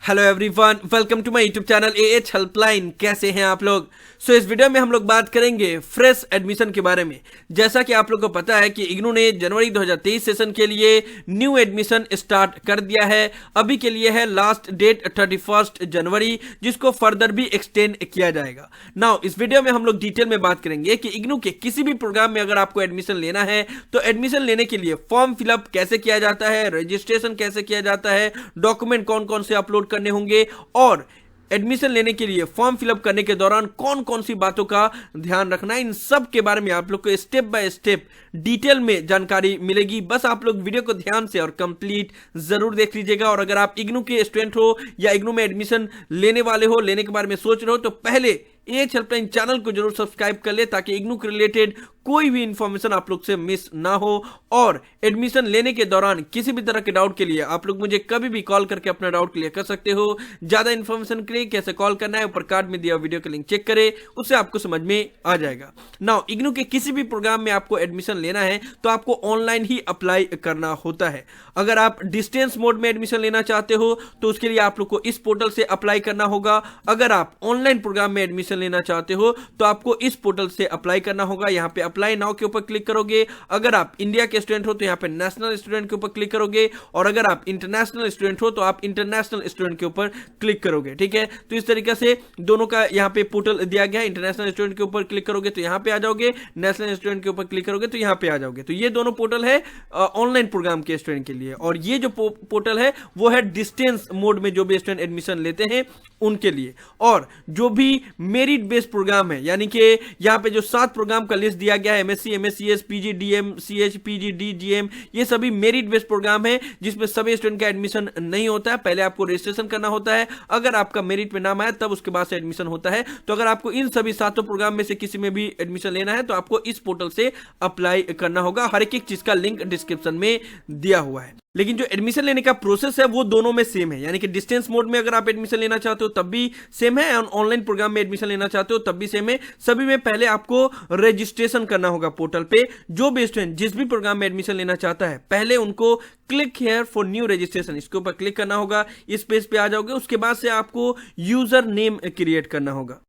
Hello everyone, welcome to my YouTube channel AH helpline. कैसे हैं आप लोग? इस वीडियो में हम लोग बात करेंगे फ्रेश एडमिशन के बारे में। जैसा कि आप लोग को पता है कि इग्नू ने जनवरी 2023 सेशन के लिए न्यू एडमिशन स्टार्ट कर दिया है। अभी के लिए है लास्ट डेट 31 जनवरी, जिसको फर्दर भी एक्सटेंड किया जाएगा। नाउ इस वीडियो में हम लोग डिटेल में बात करेंगे कि इग्नू के किसी भी प्रोग्राम में अगर आपको एडमिशन लेना है तो एडमिशन लेने के लिए फॉर्म फिलअप कैसे किया जाता है, रजिस्ट्रेशन कैसे किया जाता है, डॉक्यूमेंट कौन कौन से अपलोड करने होंगे और एडमिशन लेने के लिए फॉर्म फिलअप करने के दौरान कौन कौन सी बातों का ध्यान रखना है, इन सब के बारे में आप लोग को स्टेप बाय स्टेप डिटेल में जानकारी मिलेगी। बस आप लोग वीडियो को ध्यान से और कंप्लीट जरूर देख लीजिएगा। और अगर आप इग्नू के स्टूडेंट हो या इग्नू में एडमिशन लेने वाले हो, लेने के बारे में सोच रहे हो, तो पहले एएच हेल्पलाइन चैनल को जरूर सब्सक्राइब कर ले ताकि इग्नू के रिलेटेड कोई भी इंफॉर्मेशन आप लोग से मिस ना हो। और एडमिशन लेने के दौरान किसी भी तरह के डाउट के लिए आप लोग मुझे कभी भी कॉल करके अपना डाउट क्लियर कर सकते हो। ज्यादा इंफॉर्मेशन के लिए कैसे कॉल करना है ऊपर कार्ड में दिया वीडियो का लिंक चेक करें, उससे आपको समझ में आ जाएगा। नाउ इग्नू के किसी भी प्रोग्राम में आपको एडमिशन लेना है तो आपको ऑनलाइन ही अप्लाई करना होता है। अगर आप डिस्टेंस मोड में एडमिशन लेना चाहते हो तो उसके लिए आप लोग को इस पोर्टल से अप्लाई करना होगा। अगर आप ऑनलाइन प्रोग्राम में एडमिशन लेना चाहते हो तो आपको इस पोर्टल से अप्लाई करना होगा। यहाँ पे अप्लाई नाउ के ऊपर क्लिक करोगे। अगर आप इंडिया के स्टूडेंट हो तो यहाँ पे नेशनल स्टूडेंट के ऊपर क्लिक करोगे, और अगर आप इंटरनेशनल स्टूडेंट हो तो आप इंटरनेशनल स्टूडेंट के ऊपर क्लिक करोगे। ठीक है, तो इस तरीके से दोनों का यहाँ पे पोर्टल दिया गया है। इंटरनेशनल स्टूडेंट के ऊपर क्लिक करोगे तो यहाँ पे आ जाओगे, नेशनल स्टूडेंट के ऊपर क्लिक करोगे तो यहाँ पे आ जाओगे। तो ये दोनों पोर्टल है ऑनलाइन प्रोग्राम के स्टूडेंट के लिए, और ये जो पोर्टल है वो है डिस्टेंस मोड में जो भी स्टूडेंट एडमिशन लेते हैं उनके लिए। और जो भी मेरिट बेस्ड प्रोग्राम है, यानी कि यहाँ पे जो 7 प्रोग्राम का लिस्ट दिया गया है, MSc, MSCS, PG, DM, CH, PG, DGM, ये सभी मेरिट बेस्ड प्रोग्राम है जिसमें सभी स्टूडेंट का एडमिशन नहीं होता है। पहले आपको रजिस्ट्रेशन करना होता है, अगर आपका मेरिट में नाम आया तब उसके बाद से एडमिशन होता है। तो अगर आपको इन सभी 7 प्रोग्राम में से किसी में भी एडमिशन लेना है तो आपको इस पोर्टल से अप्लाई करना होगा। हर एक चीज का लिंक डिस्क्रिप्शन में दिया हुआ है। लेकिन जो एडमिशन लेने का प्रोसेस है वो दोनों में सेम है, यानी कि डिस्टेंस मोड में अगर आप एडमिशन लेना चाहते हो तब भी सेम है, ऑनलाइन प्रोग्राम में एडमिशन लेना चाहते हो तब भी सेम है। सभी में पहले आपको रजिस्ट्रेशन करना होगा पोर्टल पे। जो भी स्टूडेंट जिस भी प्रोग्राम में एडमिशन लेना चाहता है पहले उनको click here for new registration, इसके ऊपर क्लिक करना होगा। इस पेज पे आ जाओगे, उसके बाद से आपको यूजर नेम क्रिएट करना होगा।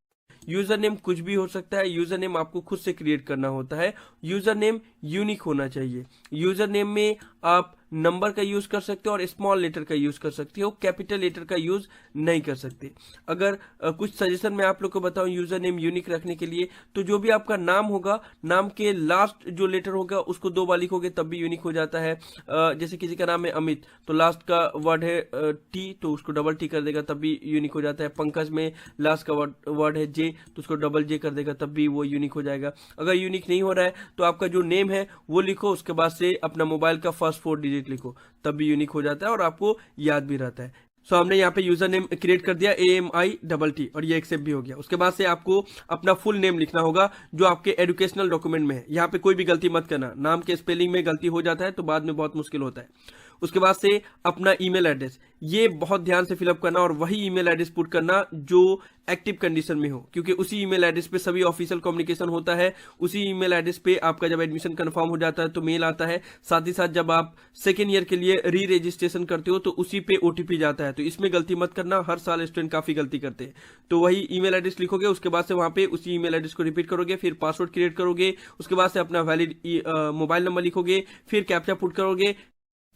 यूजर नेम कुछ भी हो सकता है, यूजर नेम आपको खुद से क्रिएट करना होता है। यूजर नेम यूनिक होना चाहिए। यूजर नेम में आप नंबर का यूज कर सकते हो और स्मॉल लेटर का यूज कर सकते हो, कैपिटल लेटर का यूज नहीं कर सकते। अगर कुछ सजेशन मैं आप लोग को बताऊं यूजर नेम यूनिक रखने के लिए, तो जो भी आपका नाम होगा, नाम के लास्ट जो लेटर होगा उसको 2 बार लिखोगे तब भी यूनिक हो जाता है। जैसे किसी का नाम है अमित, तो लास्ट का वर्ड है टी, तो उसको डबल टी कर देगा तब भी यूनिक हो जाता है। पंकज में लास्ट का वर्ड है जे, तो उसको डबल जे कर देगा तब भी वो यूनिक हो जाएगा। अगर यूनिक नहीं हो रहा है तो आपका जो नेम है वो लिखो, उसके बाद से अपना मोबाइल का फर्स्ट 4 डिजिट लिखो, तब भी यूनिक हो जाता है और आपको याद भी रहता है। हमने यहाँ पे यूजर नेम क्रिएट कर दिया AMITT, और ये एक्सेप्ट भी हो गया। उसके बाद से आपको अपना फुल नेम लिखना होगा जो आपके एजुकेशनल डॉक्यूमेंट में है। यहाँ पे कोई भी गलती मत करना, नाम के स्पेलिंग में गलती हो जाता है तो बाद में बहुत मुश्किल होता है। उसके बाद से अपना ईमेल एड्रेस, ये बहुत ध्यान से फिलअप करना और वही ईमेल एड्रेस पुट करना जो एक्टिव कंडीशन में हो, क्योंकि उसी ईमेल एड्रेस पे सभी ऑफिशियल कम्युनिकेशन होता है। उसी ईमेल एड्रेस पे आपका जब एडमिशन कंफर्म हो जाता है तो मेल आता है। साथ ही साथ जब आप सेकेंड ईयर के लिए री रजिस्ट्रेशन करते हो तो उसी पे OTP जाता है। तो इसमें गलती मत करना, हर साल स्टूडेंट काफी गलती करते हैं। तो वही ईमेल एड्रेस लिखोगे, उसके बाद से वहां पे उसी ईमेल एड्रेस को रिपीट करोगे, फिर पासवर्ड क्रिएट करोगे, उसके बाद से अपना वैलिड मोबाइल नंबर लिखोगे, फिर कैप्चा पुट करोगे।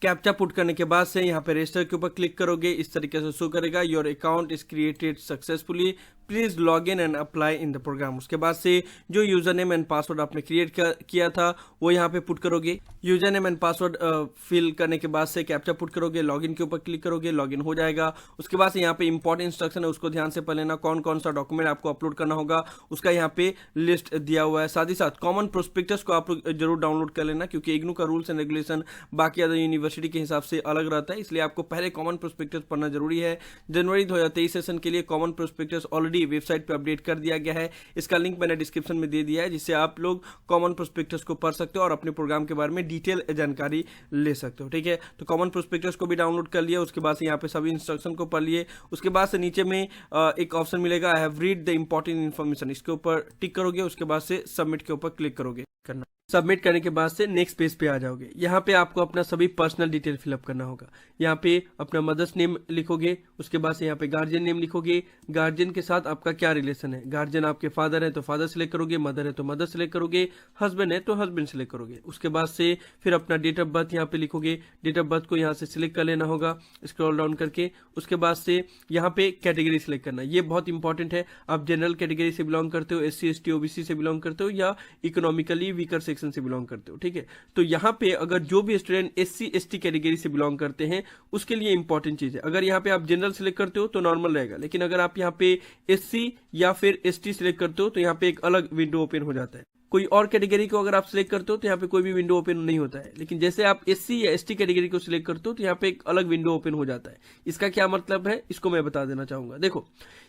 कैप्चा पुट करने के बाद से यहाँ पे रजिस्टर के ऊपर क्लिक करोगे, इस तरीके से शो करेगा your account is created successfully, please log in and apply in the programme. उसके बाद से जो यूजर नेम एंड पासवर्ड आपने क्रिएट किया था वो यहाँ पे पुट करोगे। User name and password fill करने के बाद से कैप्चा पुट करोगे, लॉगिन के ऊपर क्लिक करोगे, लॉगिन हो जाएगा। उसके बाद से यहाँ पे इंपॉर्टेंट इंस्ट्रक्शन है, उसको ध्यान से पढ़ लेना। कौन कौन सा डॉक्यूमेंट आपको अपलोड करना होगा उसका यहाँ पे लिस्ट दिया हुआ है। साथ ही साथ कॉमन प्रोस्पेक्टस को आप लोग जरूर डाउनलोड कर लेना, क्योंकि इग्नू का रूल्स एंड रेगुलेशन बाकी अदर यूनिवर्सिटी के हिसाब से अलग रहता है, इसलिए आपको पहले कॉमन प्रोस्पेक्टस पढ़ना जरूरी है। जनवरी 2023 सेशन के लिए कॉमन प्रोस्पेक्टस ऑलरेडी वेबसाइट पे अपडेट कर दिया गया है, इसका लिंक मैंने डिस्क्रिप्शन में दे दिया है, जिससे आप लोग कॉमन प्रोस्पेक्टस को पढ़ सकते हो और अपने प्रोग्राम के बारे में डिटेल जानकारी ले सकते हो। ठीक है, तो कॉमन प्रोस्पेक्टस को भी डाउनलोड कर लिया, उसके बाद से यहाँ पे सभी इंस्ट्रक्शन को पढ़ लिए। उसके बाद से नीचे में एक ऑप्शन मिलेगा, I have read the important information, इसके ऊपर टिक करोगे, उसके बाद से सबमिट के ऊपर क्लिक करोगे करना। सबमिट करने के बाद से नेक्स्ट पेज पे आ जाओगे। यहाँ पे आपको अपना सभी पर्सनल डिटेल फिलअप करना होगा। यहाँ पे अपना मदर्स नेम लिखोगे, उसके बाद से यहाँ पे गार्जियन नेम लिखोगे। गार्जियन के साथ आपका क्या रिलेशन है, गार्जियन आपके फादर है तो फादर सिलेक्ट करोगे, मदर है तो मदर सिलेक्ट करोगे, हस्बैंड है तो हस्बैंड सिलेक्ट करोगे। उसके बाद से फिर अपना डेट ऑफ बर्थ यहाँ पे लिखोगे। डेट ऑफ बर्थ को यहाँ से सिलेक्ट कर लेना होगा स्क्रॉल डाउन करके। उसके बाद से यहाँ पे कैटेगरी सिलेक्ट करना, ये बहुत इंपॉर्टेंट है। आप जनरल कैटेगरी से बिलोंग करते हो, SC ST OBC से बिलोंग करते हो या इकोनॉमिकली वीकर सेक्शन से बिलोंग करते हो, ठीक है। तो यहाँ पे अगर जो भी स्टूडेंट SC ST कैटेगरी से बिलोंग करते हैं उसके लिए इंपॉर्टेंट चीज है, अगर यहाँ पे आप जनरल सिलेक्ट करते हो तो नॉर्मल रहेगा, लेकिन अगर आप यहाँ पे SC या फिर ST सिलेक्ट करते हो तो यहाँ पे एक अलग विंडो ओपन हो जाता है। कोई और कैटेगरी को अगर आप सिलेक्ट करते हो तो यहाँ पे कोई भी विंडो ओपन नहीं होता है, लेकिन जैसे आप SC या ST कैटेगरी को सिलेक्ट करते हो तो यहाँ पे एक अलग विंडो ओपन हो जाता है। इसका क्या मतलब है इसको मैं बता देना चाहूंगा। देखो,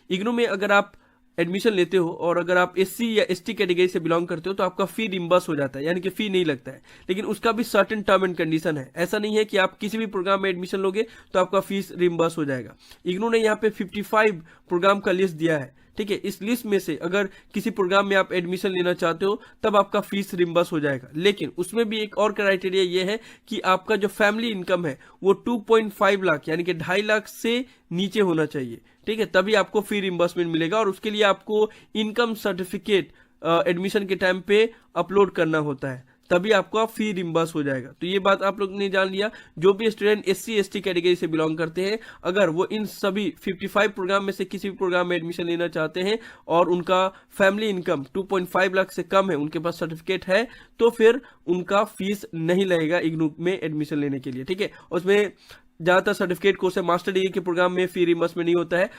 इग्नू में अगर आप एडमिशन लेते हो और अगर आप SC या ST कैटेगरी से बिलोंग करते हो तो आपका फी रिम्बर्स हो जाता है, यानी कि फी नहीं लगता है, लेकिन उसका भी सर्टेन टर्म एंड कंडीशन है। ऐसा नहीं है कि आप किसी भी प्रोग्राम में एडमिशन लोगे तो आपका फीस रिम्बर्स हो जाएगा। इग्नू ने यहाँ पे 55 प्रोग्राम का लिस्ट दिया है, ठीक है। इस लिस्ट में से अगर किसी प्रोग्राम में आप एडमिशन लेना चाहते हो तब आपका फीस रिम्बर्स हो जाएगा, लेकिन उसमें भी एक और क्राइटेरिया ये है कि आपका जो फैमिली इनकम है वो 2.5 लाख यानी कि 2.5 लाख से नीचे होना चाहिए, ठीक है, तभी आपको फी रिम्बर्समेंट मिलेगा। और उसके लिए आपको इनकम सर्टिफिकेट एडमिशन के टाइम पे अपलोड करना होता है, तभी आपका फी रिम्बर्स हो जाएगा। तो ये बात आप लोग ने जान लिया। जो भी स्टूडेंट SC ST कैटेगरी से बिलोंग करते हैं, अगर वो इन सभी 55 प्रोग्राम में से किसी भी प्रोग्राम में एडमिशन लेना चाहते हैं और उनका फैमिली इनकम 2.5 लाख से कम है, उनके पास सर्टिफिकेट है, तो फिर उनका फीस नहीं लगेगा इग्नू में एडमिशन लेने के लिए, ठीक है। उसमें ज्यादातर सर्टिफिकेट कोर्स है, मास्टर डिग्री के प्रोग्राम में फी रिम्बर्समेंट नहीं होता है।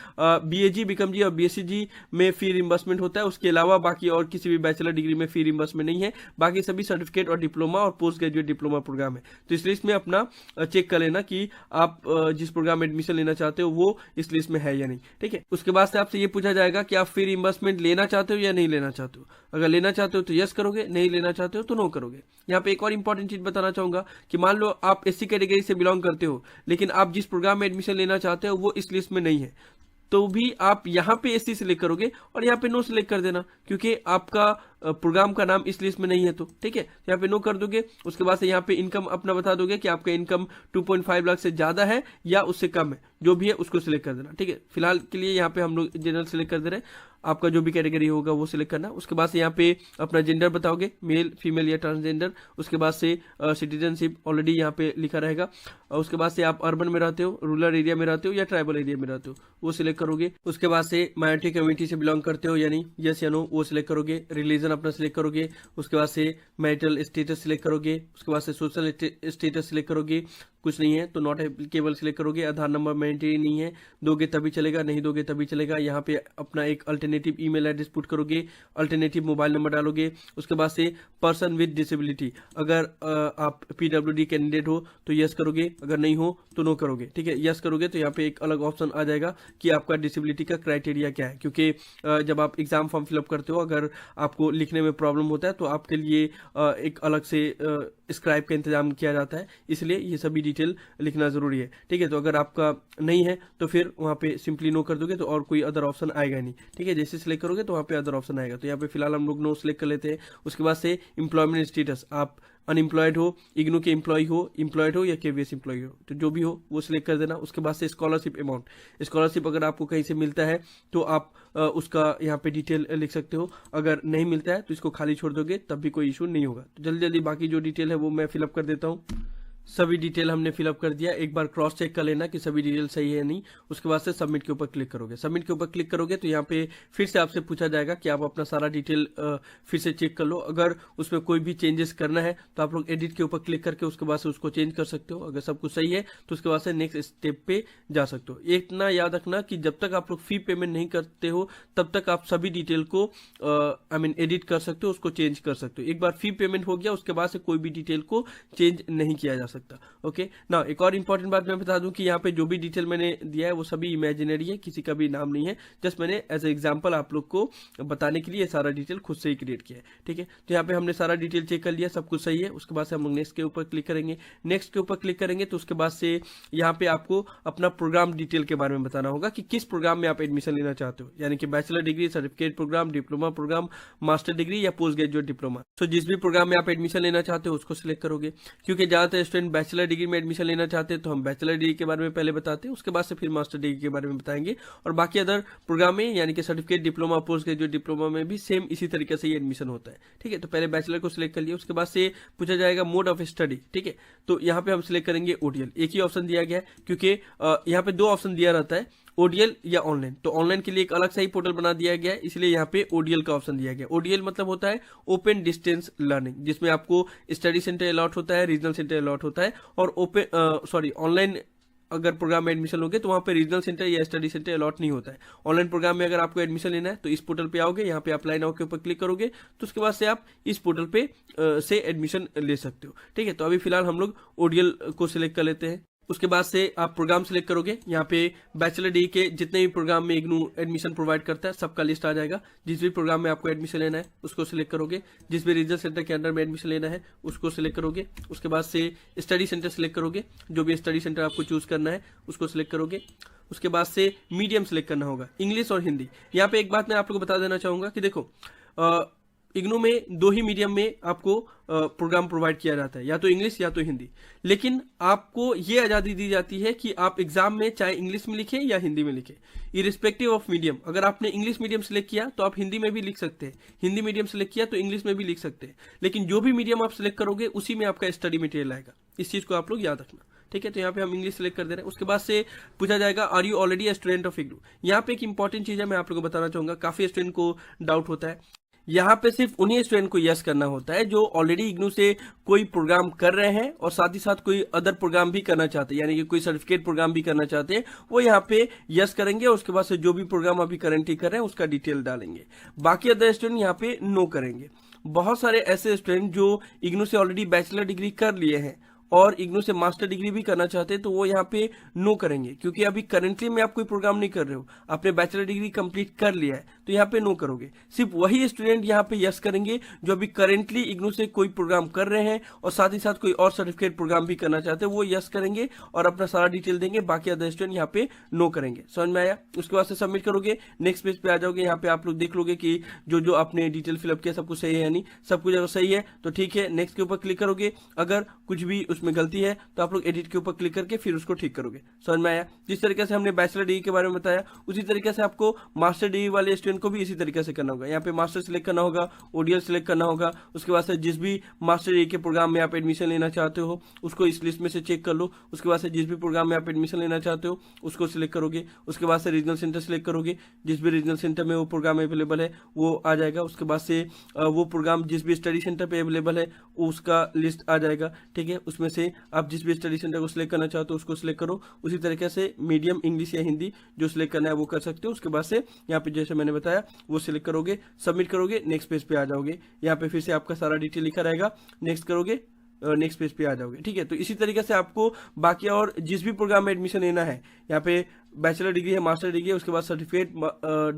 BAG BCom और BSc में फी रिम्बर्समेंट होता है, उसके अलावा बाकी और किसी भी बैचलर डिग्री में फी रिम्बर्समेंट नहीं है। बाकी सभी सर्टिफिकेट और डिप्लोमा और पोस्ट ग्रेजुएट डिप्लोमा प्रोग्राम है। तो इस लिस्ट में अपना चेक कर लेना कि आप जिस प्रोग्राम में एडमिशन लेना चाहते हो वो इस लिस्ट में है या नहीं, ठीक है। उसके बाद से आपसे ये पूछा जाएगा कि आप फी रिम्बर्समेंट लेना चाहते हो या नहीं लेना चाहते हो। अगर लेना चाहते हो तो यस करोगे, नहीं लेना चाहते हो तो नो करोगे। यहाँ पे एक और इंपॉर्टेंट चीज बताना चाहूंगा कि मान लो आप SC कैटेगरी से बिलोंग करते हो, लेकिन आप जिस प्रोग्राम में एडमिशन लेना चाहते हो वो इस लिस्ट में नहीं है, तो भी आप यहाँ पे SC सिलेक्ट करोगे और यहाँ पे नो सिलेक्ट कर देना, क्योंकि आपका प्रोग्राम का नाम इस लिस्ट में नहीं है, तो ठीक है, यहाँ पे नो कर दोगे। उसके बाद से यहाँ पे इनकम अपना बता दोगे कि आपका इनकम 2.5 लाख से ज्यादा है या उससे कम है, जो भी है उसको सिलेक्ट कर देना, ठीक है। फिलहाल के लिए यहाँ पे हम लोग जनरल सिलेक्ट कर दे रहे हैं, आपका जो भी कैटेगरी होगा वो सिलेक्ट करना। उसके बाद से यहाँ पे अपना जेंडर बताओगे, मेल फीमेल या ट्रांसजेंडर। उसके बाद से सिटीजनशिप ऑलरेडी यहाँ पे लिखा रहेगा। उसके बाद से आप अर्बन में रहते हो, रूरल एरिया में रहते हो या ट्राइबल एरिया में रहते हो वो सिलेक्ट करोगे। उसके बाद से माइनॉरिटी कम्युनिटी से बिलोंग करते हो यानी यस या नो वो सिलेक्ट करोगे। रिलीजन अपना सिलेक्ट करोगे। उसके बाद से मैरिटल स्टेटस सिलेक्ट करोगे। उसके बाद से सोशल स्टेटस सिलेक्ट करोगे, कुछ नहीं है तो नॉट एप्लीकेबल सिलेक्ट करोगे। आधार नंबर मैंडेटरी नहीं है, दोगे तभी चलेगा, नहीं दोगे तभी चलेगा। यहाँ पे अपना एक अल्टरनेटिव ईमेल एड्रेस पुट करोगे, अल्टरनेटिव मोबाइल नंबर डालोगे। उसके बाद से पर्सन विद डिसेबिलिटी, अगर आप PWD कैंडिडेट हो तो यस करोगे, अगर नहीं हो तो नो करोगे, ठीक है। यस करोगे तो यहाँ पे एक अलग ऑप्शन आ जाएगा कि आपका डिसेबिलिटी का क्राइटेरिया क्या है, क्योंकि जब आप एग्जाम फॉर्म फिलअप करते हो अगर आपको लिखने में प्रॉब्लम होता है तो आपके लिए एक अलग से स्क्राइब का इंतजाम किया जाता है, इसलिए ये सभी डिटेल लिखना जरूरी है, ठीक है। तो अगर आपका नहीं है तो फिर वहाँ पे सिंपली नो कर दोगे तो और कोई अदर ऑप्शन आएगा नहीं, ठीक है। जैसे सिलेक्ट करोगे तो वहाँ पे अदर ऑप्शन आएगा, तो यहाँ पे फिलहाल हम लोग नो सिलेक्ट कर लेते हैं। उसके बाद से एम्प्लॉयमेंट स्टेटस, आप अनएम्प्लॉयड हो, इग्नू के एम्प्लॉय हो, एम्प्लॉयड हो या KVS एम्प्लॉय हो, तो जो भी हो वो सिलेक्ट कर देना। उसके बाद से स्कॉलरशिप अमाउंट, स्कॉलरशिप अगर आपको कहीं से मिलता है तो आप उसका यहाँ पे डिटेल लिख सकते हो, अगर नहीं मिलता है तो इसको खाली छोड़ दोगे तब भी कोई इशू नहीं होगा। तो जल्दी जल्दी बाकी जो डिटेल है वो मैं फिलअप कर देता हूँ। सभी डिटेल हमने फिलअप कर दिया, एक बार क्रॉस चेक कर लेना कि सभी डिटेल सही है नहीं। उसके बाद से सबमिट के ऊपर क्लिक करोगे। सबमिट के ऊपर क्लिक करोगे तो यहाँ पे फिर से आपसे पूछा जाएगा कि आप अपना सारा डिटेल फिर से चेक कर लो। अगर उसमें कोई भी चेंजेस करना है तो आप लोग एडिट के ऊपर क्लिक करके उसके बाद से उसको चेंज कर सकते हो। अगर सब कुछ सही है तो उसके बाद से नेक्स्ट स्टेप पे जा सकते हो। इतना याद रखना कि जब तक आप लोग फी पेमेंट नहीं करते हो तब तक आप सभी डिटेल को एडिट कर सकते हो, उसको चेंज कर सकते हो। एक बार फी पेमेंट हो गया उसके बाद से कोई भी डिटेल को चेंज नहीं किया जा सकता। ओके ना, एक और इंपॉर्टेंट बात मैं बता दूं कि यहाँ पे जो भी डिटेल मैंने दिया है वो सभी इमेजिनरी है, किसी का भी नाम नहीं है, जस्ट मैंने एज ए एग्जांपल आप लोग को बताने के लिए सारा डिटेल खुद से ही क्रिएट किया है। ठीक है, तो यहाँ पे हमने सारा डिटेल चेक कर लिया, सब कुछ सही है। उसके बाद से हम लोग नेक्स्ट के ऊपर क्लिक करेंगे। नेक्स्ट के ऊपर क्लिक करेंगे तो उसके बाद से यहाँ पे आपको अपना प्रोग्राम डिटेल के बारे में बताना होगा कि किस प्रोग्राम में आप एडमिशन लेना चाहते हो, यानी कि bachelor degree, certificate programme, diploma programme, master degree या पोस्ट ग्रेजुएट डिप्लोमा। तो जिस भी प्रोग्राम में आप एडमिशन लेना चाहते हो उसको सिलेक्ट करोगे। क्योंकि ज्यादातर स्टूडेंट बैचलर डिग्री में एडमिशन लेना चाहते हैं तो हम बैचलर डिग्री के बारे में पहले बताते हैं, उसके बाद से फिर मास्टर डिग्री के बारे में बताएंगे। और बाकी अदर प्रोग्राम में यानी कि certificate, diploma, post graduate diploma में भी सेम इसी तरीके से ही एडमिशन होता है। ठीक है, तो पहले बैचलर को सिलेक्ट कर लिया, उसके बाद से पूछा जाएगा मोड ऑफ स्टडी। ठीक है, तो यहाँ पे हम सिलेक्ट करेंगे ओडीएल। एक ही ऑप्शन दिया गया है क्योंकि यहाँ पे दो ऑप्शन दिया रहता है, ओडीएल या ऑनलाइन। तो ऑनलाइन के लिए एक अलग सा ही पोर्टल बना दिया गया है, इसलिए यहाँ पे ओडीएल का ऑप्शन दिया गया। ओडीएल मतलब होता है ओपन डिस्टेंस लर्निंग, जिसमें आपको स्टडी सेंटर अलॉट होता है, रीजनल सेंटर अलॉट होता है। और ऑनलाइन अगर प्रोग्राम में एडमिशन लोगे तो वहाँ पे रीजनल सेंटर या स्टडी सेंटर अलॉट नहीं होता है। ऑनलाइन प्रोग्राम में अगर आपको एडमिशन लेना है तो इस पोर्टल पे आओगे, यहाँ पे अप्लाई नाउ के ऊपर क्लिक करोगे तो उसके बाद से आप इस पोर्टल पे से एडमिशन ले सकते हो। ठीक है, तो अभी फिलहाल हम लोग ओडीएल को सिलेक्ट कर लेते हैं। उसके बाद से आप प्रोग्राम सिलेक्ट करोगे। यहाँ पे बैचलर डिग्री के जितने भी प्रोग्राम में इग्नू एडमिशन प्रोवाइड करता है सबका लिस्ट आ जाएगा। जिस भी प्रोग्राम में आपको एडमिशन लेना है उसको सिलेक्ट करोगे। जिस भी रीजनल सेंटर के अंडर में एडमिशन लेना है उसको सिलेक्ट करोगे। उसके बाद से स्टडी सेंटर सिलेक्ट करोगे, जो भी स्टडी सेंटर आपको चूज करना है उसको सिलेक्ट करोगे। उसके बाद से मीडियम सिलेक्ट करना होगा, इंग्लिश और हिंदी। यहाँ पे एक बात मैं आप लोग को बता देना चाहूंगा कि देखो इग्नू में दो ही मीडियम में आपको प्रोग्राम प्रोवाइड किया जाता है, या तो इंग्लिश या तो हिंदी। लेकिन आपको ये आज़ादी दी जाती है कि आप एग्जाम में चाहे इंग्लिश में लिखें या हिंदी में लिखें, इरिस्पेक्टिव ऑफ मीडियम। अगर आपने इंग्लिश मीडियम सेलेक्ट किया तो आप हिंदी में भी लिख सकते हैं, हिंदी मीडियम सेलेक्ट किया तो इंग्लिश में भी लिख सकते हैं। लेकिन जो भी मीडियम आप सेलेक्ट करोगे उसी में आपका स्टडी मटेरियल आएगा, इस चीज़ को आप लोग याद रखना। ठीक है, तो यहाँ पे हम इंग्लिश सेलेक्ट कर दे रहे हैं। उसके बाद से पूछा जाएगा are you already a student of IGNOU. यहाँ पे एक इंपॉर्टेंट चीज़ है, मैं आप लोगों को बताना चाहूँगा, काफ़ी स्टूडेंट को डाउट होता है। यहाँ पे सिर्फ उन्हीं स्टूडेंट को यस करना होता है जो ऑलरेडी इग्नू से कोई प्रोग्राम कर रहे हैं और साथ ही साथ कोई अदर प्रोग्राम भी करना चाहते हैं, यानी कि कोई सर्टिफिकेट प्रोग्राम भी करना चाहते हैं, वो यहाँ पे यस करेंगे। और उसके बाद से जो भी प्रोग्राम अभी करेंटली कर रहे हैं उसका डिटेल डालेंगे। बाकी अदर स्टूडेंट यहाँ पे नो करेंगे। बहुत सारे ऐसे स्टूडेंट जो इग्नू से ऑलरेडी बैचलर डिग्री कर लिए हैं और इग्नू से मास्टर डिग्री भी करना चाहते हैं तो वो यहाँ पे नो करेंगे, क्योंकि अभी करेंटली में आप कोई प्रोग्राम नहीं कर रहे हो, आपने बैचलर डिग्री कंप्लीट कर लिया है तो यहाँ पे नो करोगे। सिर्फ वही स्टूडेंट यहाँ पे यस करेंगे जो अभी करेंटली इग्नू से कोई प्रोग्राम कर रहे हैं और साथ ही साथ कोई और सर्टिफिकेट प्रोग्राम भी करना चाहते हैं, वो यस करेंगे और अपना सारा डिटेल देंगे। बाकी अदर स्टूडेंट यहाँ पे नो करेंगे। समझ में आया? उसके बाद से सबमिट करोगे, नेक्स्ट पेज पे आ जाओगे। यहाँ पे आप लोग देख लोगे कि जो आपने डिटेल फिलअप किया सब कुछ सही है या नहीं। सब कुछ अगर सही है तो ठीक है, नेक्स्ट के ऊपर क्लिक करोगे। अगर कुछ भी उसमें गलती है तो आप लोग एडिट के ऊपर क्लिक करके फिर उसको ठीक करोगे। समझ में आया? जिस तरीके से हमने बैचलर डिग्री के बारे में बताया उसी तरीके से आपको मास्टर डिग्री वाले स्टूडेंट को भी इसी तरीके से करना होगा। यहाँ पे मास्टर सिलेक्ट करना होगा, ओडीएल सिलेक्ट करना होगा। उसके बाद से जिस भी मास्टर डिग्री के प्रोग्राम में आप एडमिशन लेना चाहते हो उसको इस लिस्ट में से चेक कर लो। उसके बाद से जिस भी प्रोग्राम में आप एडमिशन लेना चाहते हो उसको सिलेक्ट करोगे। उसके बाद से रीजनल सेंटर सिलेक्ट करोगे, जिस भी रीजनल सेंटर में वो प्रोग्राम अवेलेबल है वो आ जाएगा। उसके बाद से वो प्रोग्राम जिस भी स्टडी सेंटर पे अवेलेबल है उसका लिस्ट आ जाएगा। ठीक है, उसमें से आप जिस भी स्टडी सेंटर को सिलेक्ट करना चाहते हो उसको सिलेक्ट करो। उसी तरीके से मीडियम, इंग्लिश या हिंदी जो सिलेक्ट करना है वो कर सकते हो। उसके बाद से यहाँ पे जैसे मैंने बताया वो सिलेक्ट करोगे, सबमिट करोगे, नेक्स्ट पेज पे आ जाओगे। यहाँ पे फिर से आपका सारा डिटेल लिखा रहेगा, नेक्स्ट करोगे, नेक्स्ट पेज पे आ जाओगे। ठीक है, तो इसी तरीके से आपको बाकी और जिस भी प्रोग्राम में एडमिशन लेना है, यहाँ पे बैचलर डिग्री है, मास्टर डिग्री है, उसके बाद सर्टिफिकेट,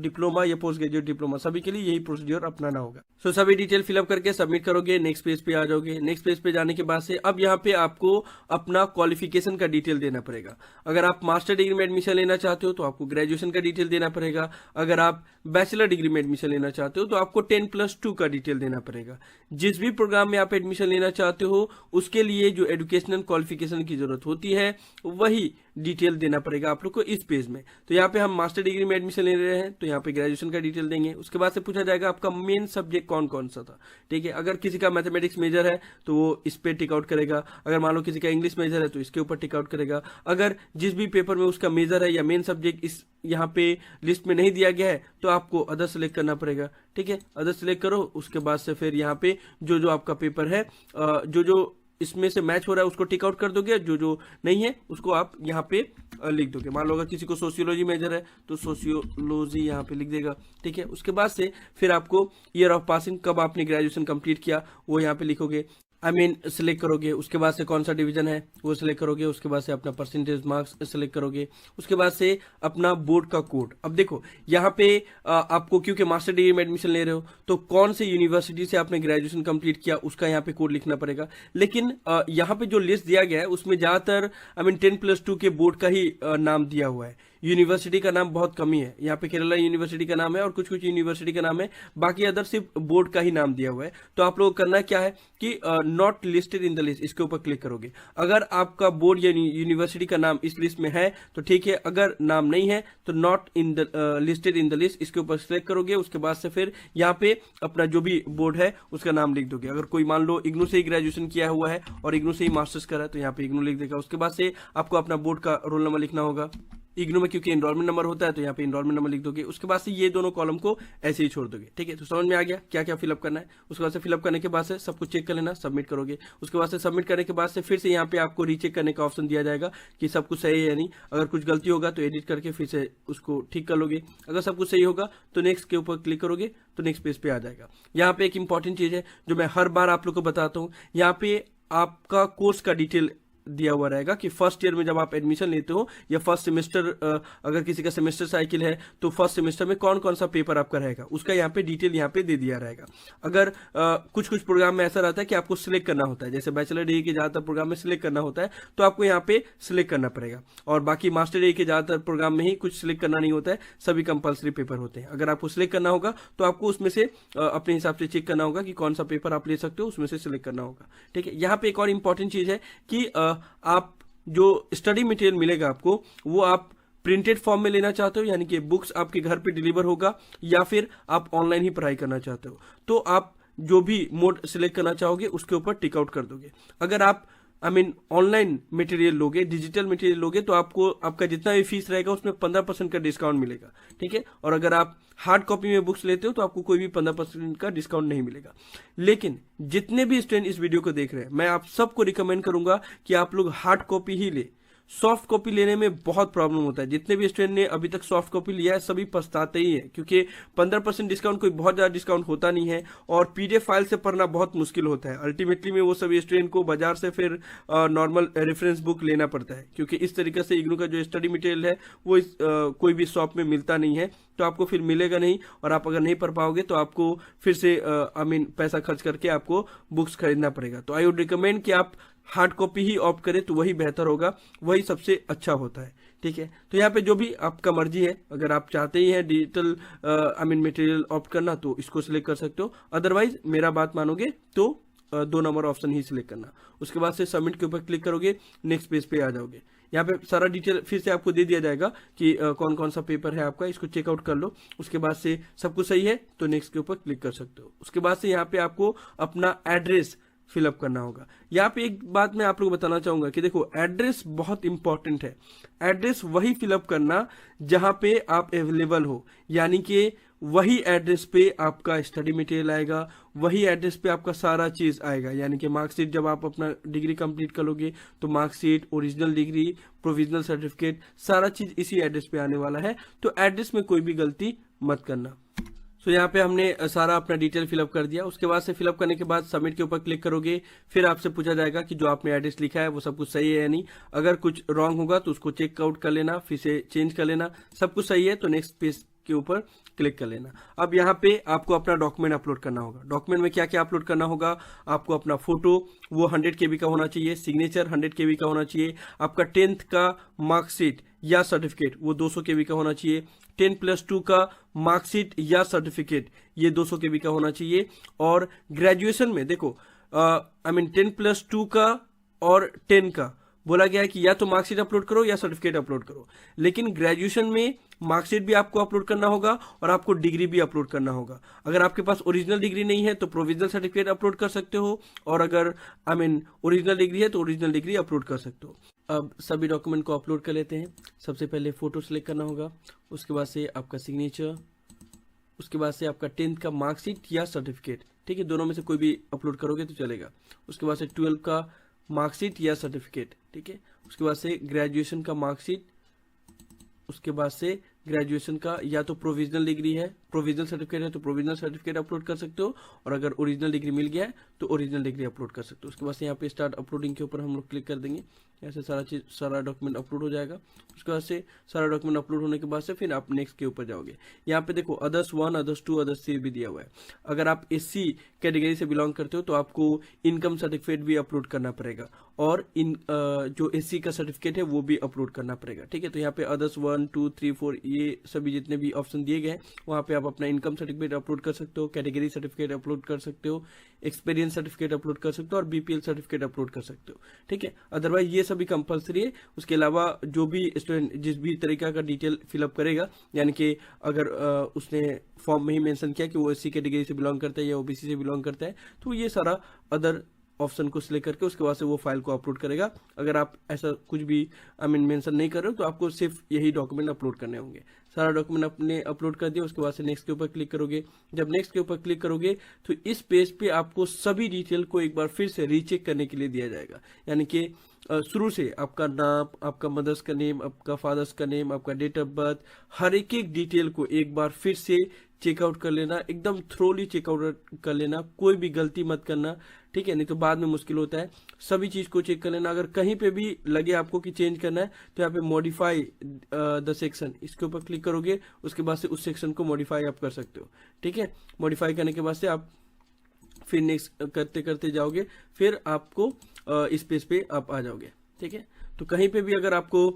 डिप्लोमा या पोस्ट ग्रेजुएट डिप्लोमा, सभी के लिए यही प्रोसीजर अपनाना होगा। सो सभी डिटेल फिलअप करके सबमिट करोगे, नेक्स्ट पेज पे आ जाओगे। नेक्स्ट पेज पे जाने के बाद से अब यहाँ पे आपको अपना क्वालिफिकेशन का डिटेल देना पड़ेगा। अगर आप मास्टर डिग्री में एडमिशन लेना चाहते हो तो आपको ग्रेजुएशन का डिटेल देना पड़ेगा। अगर आप बैचलर डिग्री में एडमिशन लेना चाहते हो तो आपको 10+2 का डिटेल देना पड़ेगा। जिस भी प्रोग्राम में आप एडमिशन लेना चाहते हो उसके लिए जो एजुकेशनल क्वालिफिकेशन की जरूरत होती है वही डिटेल देना पड़ेगा आप लोग को इस पेज में। तो यहाँ पे हम मास्टर डिग्री में एडमिशन ले रहे हैं तो यहाँ पे ग्रेजुएशन का डिटेल देंगे। उसके बाद से पूछा जाएगा आपका मेन सब्जेक्ट कौन कौन सा था। ठीक है, अगर किसी का मैथमेटिक्स मेजर है तो वो इस पे टिक आउट करेगा। अगर मान लो किसी का इंग्लिश मेजर है तो इसके ऊपर टिक आउट करेगा। अगर जिस भी पेपर में उसका मेजर है या मेन सब्जेक्ट इस यहाँ पे लिस्ट में नहीं दिया गया है तो आपको अदर सेलेक्ट करना पड़ेगा। ठीक है, अदर सेलेक्ट करो। उसके बाद से फिर यहाँ पे जो आपका पेपर है, जो इसमें से मैच हो रहा है उसको टिक आउट कर दोगे, जो नहीं है उसको आप यहाँ पे लिख दोगे। मान लो अगर किसी को सोशियोलॉजी मेजर है तो सोशियोलॉजी यहाँ पे लिख देगा। ठीक है, उसके बाद से फिर आपको ईयर ऑफ पासिंग, कब आपने ग्रेजुएशन कंप्लीट किया वो यहाँ पे लिखोगे। सिलेक्ट करोगे, उसके बाद से कौन सा डिवीजन है वो सिलेक्ट करोगे, उसके बाद से अपना परसेंटेज मार्क्स सिलेक्ट करोगे, उसके बाद से अपना बोर्ड का कोड। अब देखो यहाँ पे आपको क्योंकि मास्टर डिग्री में एडमिशन ले रहे हो तो कौन से यूनिवर्सिटी से आपने ग्रेजुएशन कंप्लीट किया उसका यहाँ पे कोड लिखना पड़ेगा। लेकिन यहाँ पे जो लिस्ट दिया गया है उसमें ज्यादातर 10+2 के बोर्ड का ही नाम दिया हुआ है, यूनिवर्सिटी का नाम बहुत कम ही है। यहाँ पे केरला यूनिवर्सिटी का नाम है और कुछ कुछ यूनिवर्सिटी का नाम है, बाकी अदर सिर्फ बोर्ड का ही नाम दिया हुआ है। तो आप लोग करना क्या है कि not listed in the list, इसके ऊपर क्लिक करोगे। अगर आपका बोर्ड या यूनिवर्सिटी का नाम इस लिस्ट में है तो ठीक है, अगर नाम नहीं है तो not in the listed in the list, इसके ऊपर सिलेक्ट करोगे। उसके बाद से फिर यहाँ पे अपना जो भी बोर्ड है उसका नाम लिख दोगे। अगर कोई मान लो इग्नू से ही ग्रेजुएशन किया हुआ है और इग्नू से ही मास्टर्स करा है तो यहाँ पे इग्नू लिख देगा। उसके बाद से आपको अपना बोर्ड का रोल नंबर लिखना होगा। इग्नू में क्योंकि एनरोलमेंट नंबर होता है तो यहाँ पे एनरोलमेंट नंबर लिख दोगे। उसके बाद से ये दोनों कॉलम को ऐसे ही छोड़ दोगे। ठीक है, तो समझ में आ गया क्या क्या फिलअप करना है। उसके बाद से फिलअप करने के बाद से सब कुछ चेक कर लेना, सबमिट करोगे। उसके बाद से सबमिट करने के बाद से फिर से यहाँ पे आपको रीचेक करने का ऑप्शन दिया जाएगा कि सब कुछ सही है या नहीं। अगर कुछ गलती होगा तो एडिट करके फिर से उसको ठीक कर लोगे। अगर सब कुछ सही होगा तो नेक्स्ट के ऊपर क्लिक करोगे तो नेक्स्ट पेज पे आ जाएगा। यहाँ पे एक इंपॉर्टेंट चीज है जो मैं हर बार आप लोग को बताता हूँ, यहाँ पे आपका कोर्स का डिटेल दिया हुआ रहेगा कि फर्स्ट ईयर में जब आप एडमिशन लेते हो या फर्स्ट सेमेस्टर, अगर किसी का सेमेस्टर साइकिल है तो फर्स्ट सेमेस्टर में कौन कौन सा पेपर आपका रहेगा उसका यहाँ पे डिटेल यहाँ पे दे दिया रहेगा। अगर कुछ कुछ प्रोग्राम में ऐसा रहता है कि आपको सिलेक्ट करना होता है, जैसे बैचलर डिग्री के ज्यादातर प्रोग्राम में सिलेक्ट करना होता है तो आपको यहाँ पे सिलेक्ट करना पड़ेगा। और बाकी मास्टर डिग्री के ज्यादातर प्रोग्राम में ही कुछ सिलेक्ट करना नहीं होता है, सभी कंपल्सरी पेपर होते हैं। अगर आपको सिलेक्ट करना होगा तो आपको उसमें से अपने हिसाब से चेक करना होगा कि कौन सा पेपर आप ले सकते हो, उसमें से सिलेक्ट करना होगा। ठीक है, यहाँ पे एक और इंपॉर्टेंट चीज है कि आप जो स्टडी मटेरियल मिलेगा आपको वो आप प्रिंटेड फॉर्म में लेना चाहते हो, यानी कि बुक्स आपके घर पे डिलीवर होगा, या फिर आप ऑनलाइन ही पढ़ाई करना चाहते हो तो आप जो भी मोड सिलेक्ट करना चाहोगे उसके ऊपर टिक आउट कर दोगे। अगर आप ऑनलाइन मटेरियल लोगे, डिजिटल मटेरियल लोगे तो आपको आपका जितना भी फीस रहेगा उसमें 15% का डिस्काउंट मिलेगा। ठीक है, और अगर आप हार्ड कॉपी में बुक्स लेते हो तो आपको कोई भी 15% का डिस्काउंट नहीं मिलेगा। लेकिन जितने भी स्टूडेंट इस वीडियो को देख रहे हैं मैं आप सबको रिकमेंड करूंगा कि आप लोग हार्ड कॉपी ही ले। सॉफ्ट कॉपी लेने में बहुत प्रॉब्लम होता है। जितने भी स्टूडेंट ने अभी तक सॉफ्ट कॉपी लिया है सभी पछताते ही है, क्योंकि 15% डिस्काउंट कोई बहुत ज्यादा डिस्काउंट होता नहीं है और पीडीएफ फाइल से पढ़ना बहुत मुश्किल होता है। अल्टीमेटली में वो सभी स्टूडेंट को बाजार से फिर नॉर्मल रेफरेंस बुक लेना पड़ता है, क्योंकि इस तरीके से इग्नू का जो स्टडी मटेरियल है वो कोई भी शॉप में मिलता नहीं है, तो आपको फिर मिलेगा नहीं। और आप अगर नहीं पढ़ पाओगे तो आपको फिर से पैसा खर्च करके आपको बुक्स खरीदना पड़ेगा। तो आई वुड रिकमेंड कि आप हार्ड कॉपी ही ऑप्ट करें तो वही बेहतर होगा, वही सबसे अच्छा होता है। ठीक है, तो यहाँ पे जो भी आपका मर्जी है, अगर आप चाहते ही हैं डिजिटल मटेरियल ऑप्ट करना तो इसको सिलेक्ट कर सकते हो, अदरवाइज मेरा बात मानोगे तो 2 नंबर ऑप्शन ही सिलेक्ट करना। उसके बाद से सबमिट के ऊपर क्लिक करोगे, नेक्स्ट पेज पे आ जाओगे। यहाँ पे सारा डिटेल फिर से आपको दे दिया जाएगा कि कौन कौन सा पेपर है आपका, इसको चेकआउट कर लो। उसके बाद से सब कुछ सही है तो नेक्स्ट के ऊपर क्लिक कर सकते हो। उसके बाद से यहाँ पे आपको अपना एड्रेस फिलअप करना होगा। यहाँ पे एक बात मैं आप लोग बताना चाहूंगा कि देखो एड्रेस बहुत इंपॉर्टेंट है। एड्रेस वही फिलअप करना जहां पे आप अवेलेबल हो, यानी कि वही एड्रेस पे आपका स्टडी मटेरियल आएगा, वही एड्रेस पे आपका सारा चीज आएगा। यानी कि मार्कशीट जब आप अपना डिग्री कंप्लीट करोगे तो marksheet, original degree, provisional certificate, सारा चीज इसी एड्रेस पे आने वाला है। तो एड्रेस में कोई भी गलती मत करना। तो यहाँ पे हमने सारा अपना डिटेल फिलअप कर दिया। उसके बाद से फिलअप करने के बाद सबमिट के ऊपर क्लिक करोगे, फिर आपसे पूछा जाएगा कि जो आपने एड्रेस लिखा है वो सब कुछ सही है या नहीं। अगर कुछ रॉन्ग होगा तो उसको चेक आउट कर लेना, फिर से चेंज कर लेना। सब कुछ सही है तो नेक्स्ट पेज के ऊपर क्लिक कर लेना। अब यहाँ पे आपको अपना डॉक्यूमेंट अपलोड करना होगा। डॉक्यूमेंट में क्या क्या अपलोड करना होगा, आपको अपना फोटो वो 100 KB का होना चाहिए, सिग्नेचर 100 KB का होना चाहिए, आपका 10th का मार्कशीट या सर्टिफिकेट वो 200 KB का होना चाहिए, 10+2 का मार्कशीट या सर्टिफिकेट ये 200 KB का होना चाहिए। और ग्रेजुएशन में देखो 10+2 का और 10 का बोला गया है कि या तो मार्कशीट अपलोड करो या सर्टिफिकेट अपलोड करो, लेकिन ग्रेजुएशन में मार्कशीट भी आपको अपलोड करना होगा और आपको डिग्री भी अपलोड करना होगा। अगर आपके पास ओरिजिनल डिग्री नहीं है तो प्रोविजनल सर्टिफिकेट अपलोड कर सकते हो, और अगर ओरिजिनल डिग्री है तो ओरिजिनल डिग्री अपलोड कर सकते हो। अब सभी डॉक्यूमेंट को अपलोड कर लेते हैं। सबसे पहले फोटो सेलेक्ट करना होगा, उसके बाद से आपका सिग्नेचर, उसके बाद से आपका 10th का मार्कशीट या सर्टिफिकेट। ठीक है, दोनों में से कोई भी अपलोड करोगे तो चलेगा। उसके बाद से 12 का मार्कशीट या सर्टिफिकेट। ठीक है, उसके बाद से ग्रेजुएशन का मार्कशीट, उसके बाद से ग्रेजुएशन का या तो प्रोविजनल डिग्री है, प्रोविजनल सर्टिफिकेट है तो प्रोविजनल सर्टिफिकेट अपलोड कर सकते हो, और अगर ओरिजिनल डिग्री मिल गया है तो ओरिजिनल डिग्री अपलोड कर सकते हो। उसके बाद से यहाँ पे स्टार्ट अपलोडिंग के ऊपर हम लोग क्लिक कर देंगे, ऐसे सारा डॉक्यूमेंट अपलोड हो जाएगा। उसके बाद से सारा डॉक्यूमेंट अपलोड होने के बाद से फिर आप नेक्स्ट के ऊपर जाओगे। यहाँ पे देखो अदर्स 1, अदर्स 2, अदर्स 3 भी दिया हुआ है। अगर आप SC कैटेगरी से बिलोंग करते हो तो आपको इनकम सर्टिफिकेट भी अपलोड करना पड़ेगा, और जो SC का सर्टिफिकेट है वो भी अपलोड करना पड़ेगा, ठीक है। तो यहाँ पे अदर्स 1, 2, 3, 4 ये सभी जितने भी ऑप्शन दिए गए हैं वहाँ पे आप अपना इनकम सर्टिफिकेट अपलोड कर सकते हो, कैटेगरी सर्टिफिकेट अपलोड कर सकते हो, एक्सपीरियंस सर्टिफिकेट अपलोड कर सकते हो, और BPL सर्टिफिकेट अपलोड कर सकते हो, ठीक है। अदरवाइज ये सभी कंपलसरी है। उसके अलावा जो भी स्टूडेंट जिस भी तरीका का डिटेल फिलअप करेगा, यानी कि अगर उसने फॉर्म में ही मेंशन किया कि वो SC कैटेगरी से बिलोंग करता है या OBC से बिलोंग करता है, तो ये सारा अदर ऑप्शन को सिलेक्ट करके उसके बाद से वो फाइल को अपलोड करेगा। अगर आप ऐसा कुछ भी मेंशन नहीं कर रहे हो तो आपको सिर्फ यही डॉक्यूमेंट अपलोड करने होंगे। सारा डॉक्यूमेंट अपने अपलोड कर दिया, उसके बाद से नेक्स्ट के ऊपर क्लिक करोगे। जब नेक्स्ट के ऊपर क्लिक करोगे तो इस पेज पे आपको सभी डिटेल को एक बार फिर से रीचेक करने के लिए दिया जाएगा, यानी कि शुरू से आपका नाम, आपका मदर्स का नेम, आपका फादर्स का नेम, आपका डेट ऑफ बर्थ, हर एक डिटेल को एक बार फिर से चेकआउट कर लेना, एकदम थ्रोली चेकआउट कर लेना, कोई भी गलती मत करना, ठीक है, नहीं तो बाद में मुश्किल होता है। सभी चीज को चेक कर लेना। अगर कहीं पे भी लगे आपको कि चेंज करना है तो यहाँ पे मॉडिफाई द सेक्शन, इसके ऊपर क्लिक करोगे, उसके बाद से उस सेक्शन को मॉडिफाई आप कर सकते हो, ठीक है। मॉडिफाई करने के बाद से आप फिर नेक्स्ट करते करते जाओगे, फिर आपको इस पेज पे आप आ जाओगे, ठीक है। तो कहीं पे भी अगर आपको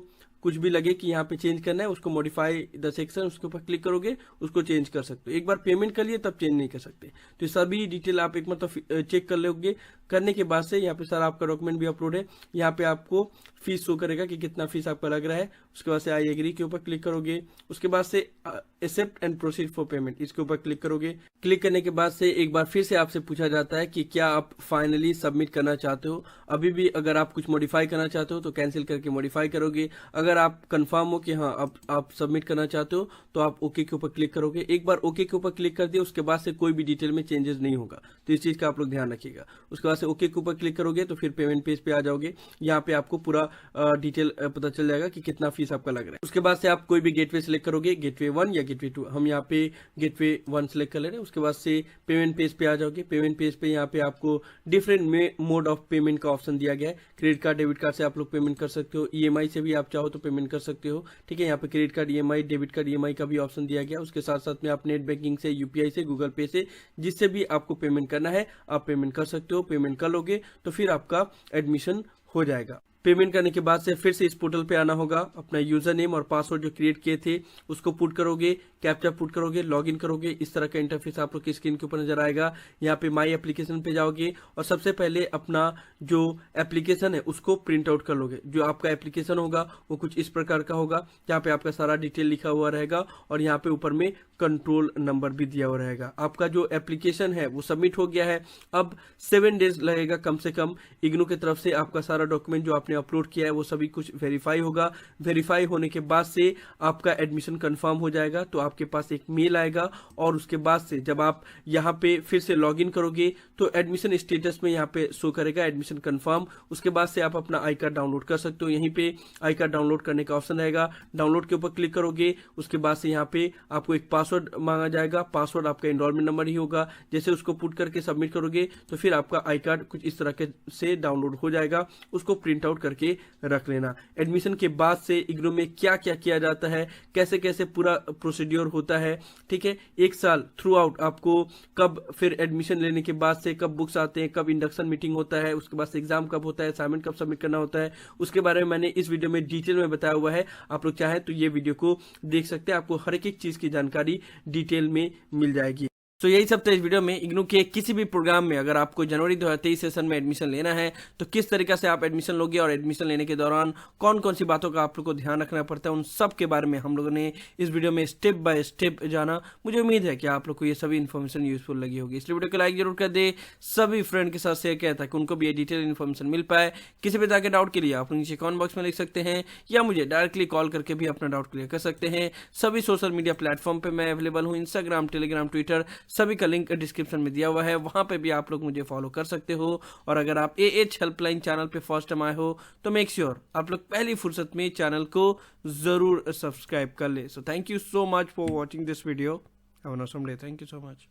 कुछ भी लगे कि यहाँ पे चेंज करना है, उसको मॉडिफाई द सेक्शन, उसके ऊपर क्लिक करोगे, उसको चेंज कर सकते हो। एक बार पेमेंट कर लिए तब चेंज नहीं कर सकते। तो सभी डिटेल आप एक मतलब चेक कर लोगे। करने के बाद से यहाँ पे सारा आपका डॉक्यूमेंट भी अपलोड है। यहाँ पे आपको फीस शो करेगा कि कितना फीस आपका लग रहा है। उसके बाद से आई एग्री के ऊपर क्लिक करोगे, उसके बाद से accept and proceed for payment, इसके ऊपर क्लिक करोगे। क्लिक करने के बाद से एक बार फिर से आपसे पूछा जाता है कि क्या आप फाइनली सबमिट करना चाहते हो। अभी भी अगर आप कुछ मॉडिफाई करना चाहते हो तो कैंसिल करके मॉडिफाई करोगे। अगर आप कंफर्म हो कि हाँ आप सबमिट करना चाहते हो तो आप ओके के ऊपर क्लिक करोगे। एक बार ओके के ऊपर क्लिक कर दिया उसके बाद से कोई भी डिटेल में चेंजेस नहीं होगा, तो इस चीज का आप लोग ध्यान रखिएगा। उसके बाद से ओके के ऊपर क्लिक करोगे तो फिर पेमेंट पेज पे आ जाओगे। यहाँ पे आपको पूरा डिटेल पता चल जाएगा कि कितना फीस आपका लग रहा है। उसके बाद से आप कोई भी गेटवे सिलेक्ट करोगे, गेटवे 1 या गेटवे 2। हम यहाँ पे गेटवे 1 सिलेक्ट कर ले रहे हैं। उसके बाद से पेमेंट पेज पे आ जाओगे। पेमेंट पेज पे यहाँ पे आपको डिफरेंट मोड ऑफ पेमेंट का ऑप्शन दिया गया है। क्रेडिट कार्ड, डेबिट कार्ड से आप लोग पेमेंट कर सकते हो, EMI से भी आप चाहो तो पेमेंट कर सकते हो, ठीक है। यहाँ पे credit card EMI, debit card EMI का भी ऑप्शन दिया गया। उसके साथ साथ में आप नेट बैंकिंग से, UPI से, गूगल पे से, जिससे भी आपको पेमेंट करना है आप पेमेंट कर सकते हो। पेमेंट कर लोगे तो फिर आपका एडमिशन हो जाएगा। पेमेंट करने के बाद से फिर से इस पोर्टल पे आना होगा। अपना यूजर नेम और पासवर्ड जो क्रिएट किए थे उसको पुट करोगे, कैप्चा पुट करोगे, लॉगिन करोगे। इस तरह का इंटरफेस आप लोग की स्क्रीन के ऊपर नजर आएगा। यहाँ पे माई एप्लीकेशन पे जाओगे और सबसे पहले अपना जो एप्लीकेशन है उसको प्रिंट आउट कर लोगे। जो आपका एप्लीकेशन होगा वो कुछ इस प्रकार का होगा, जहाँ पे आपका सारा डिटेल लिखा हुआ रहेगा और यहाँ पे ऊपर में कंट्रोल नंबर भी दिया हुआ रहेगा। आपका जो एप्लीकेशन है वो सबमिट हो गया है। अब 7 डेज लगेगा कम से कम। इग्नू की तरफ से आपका सारा डॉक्यूमेंट जो आपने अपलोड किया है वो सभी कुछ वेरीफाई होगा। वेरीफाई होने के बाद से आपका एडमिशन कंफर्म हो जाएगा। तो आपके पास एक मेल आएगा और उसके बाद से जब आप यहाँ पे फिर से लॉगिन करोगे तो एडमिशन स्टेटस में यहाँ पे शो करेगा एडमिशन कंफर्म। उसके बाद से आप अपना आई कार्ड डाउनलोड कर सकते हो। यहीं पे आई कार्ड डाउनलोड करने का ऑप्शन रहेगा। डाउनलोड के ऊपर क्लिक करोगे, उसके बाद से यहाँ पे आपको एक पासवर्ड मांगा जाएगा। पासवर्ड आपका एनरोलमेंट नंबर ही होगा। जैसे उसको पुट करके सबमिट करोगे तो फिर आपका आई कार्ड कुछ इस तरह के से डाउनलोड हो जाएगा। उसको प्रिंट आउट करके रख लेना। एडमिशन के बाद से इग्नू में क्या क्या किया जाता है, कैसे कैसे पूरा प्रोसीड्योर होता है, ठीक है। एक साल थ्रू आउट आपको कब फिर एडमिशन लेने के बाद से कब बुक्स आते हैं, कब इंडक्शन मीटिंग होता है, उसके बाद से एग्जाम कब होता है, असाइनमेंट कब सबमिट करना होता है, उसके बारे में मैंने इस वीडियो में डिटेल में बताया हुआ है। आप लोग चाहें तो ये वीडियो को देख सकते हैं। आपको हर एक चीज की जानकारी डिटेल में मिल जाएगी। तो यही सब था इस वीडियो में। इग्नू के किसी भी प्रोग्राम में अगर आपको जनवरी 2023 सेशन में एडमिशन लेना है तो किस तरीके से आप एडमिशन लोगे और एडमिशन लेने के दौरान कौन कौन सी बातों का आप लोग को ध्यान रखना पड़ता है, उन सब के बारे में हम लोगों ने इस वीडियो में स्टेप बाय स्टेप जाना। मुझे उम्मीद है कि आप लोग को ये सभी इन्फॉर्मेशन यूजफुल लगी होगी। इसलिए वीडियो को लाइक जरूर कर दे, सभी फ्रेंड के साथ शेयर किया ताकि उनको भी ये डिटेल इन्फॉर्मेशन मिल पाए। किसी भी तरह के डाउट के लिए आप नीचे कमेंट बॉक्स में लिख सकते हैं या मुझे डायरेक्टली कॉल करके भी अपना डाउट क्लियर कर सकते हैं। सभी सोशल मीडिया प्लेटफॉर्म पर मैं अवेलेबल हूँ, इंस्टाग्राम, टेलीग्राम, ट्विटर, सभी का लिंक डिस्क्रिप्शन में दिया हुआ है, वहां पे भी आप लोग मुझे फॉलो कर सकते हो। और अगर आप AH हेल्पलाइन चैनल पे फर्स्ट टाइम आए हो तो मेक श्योर आप लोग पहली फुर्सत में चैनल को जरूर सब्सक्राइब कर ले। So thank you so much for watching this video. Have a awesome day. Thank you so much.